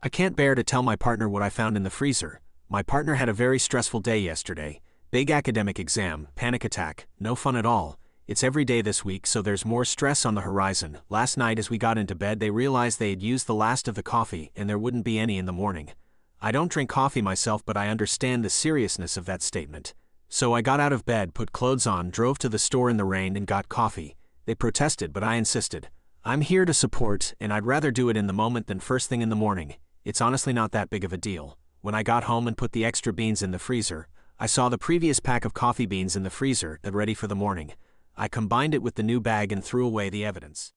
I can't bear to tell my partner what I found in the freezer. My partner had a very stressful day yesterday. Big academic exam, panic attack, no fun at all. It's every day this week, so there's more stress on the horizon. Last night as we got into bed they realized they had used the last of the coffee and there wouldn't be any in the morning. I don't drink coffee myself, but I understand the seriousness of that statement. So I got out of bed, put clothes on, drove to the store in the rain and got coffee. They protested, but I insisted. I'm here to support, and I'd rather do it in the moment than first thing in the morning. It's honestly not that big of a deal. When I got home and put the extra beans in the freezer, I saw the previous pack of coffee beans in the freezer, ready for the morning. I combined it with the new bag and threw away the evidence.